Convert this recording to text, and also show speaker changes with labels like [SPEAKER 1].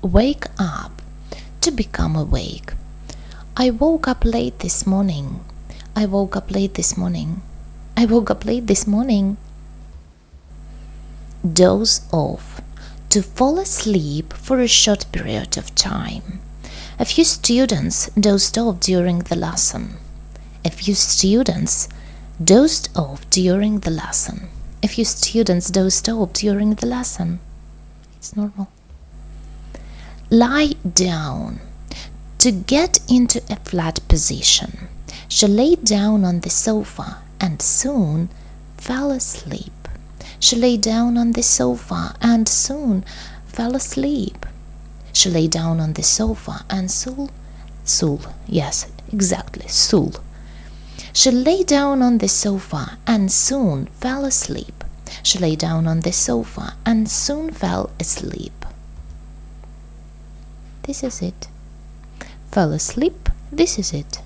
[SPEAKER 1] wake up, to become awake. I woke up late this morning. I woke up late this morning. I woke up late this morning. Doze off, to fall asleep for a short period of time. A few students dozed off during the lesson. A few students dozed off during the lesson. A few students dozed off during the lesson. It's normal. Lie down, to get into a flat position. She lay down on the sofa and soon fell asleep. She lay down on the sofa and soon fell asleep. She lay down on the sofa and soon, yes, exactly, soon. She lay down on the sofa and soon fell asleep. She lay down on the sofa and soon fell asleep. This is it. Fell asleep, this is it.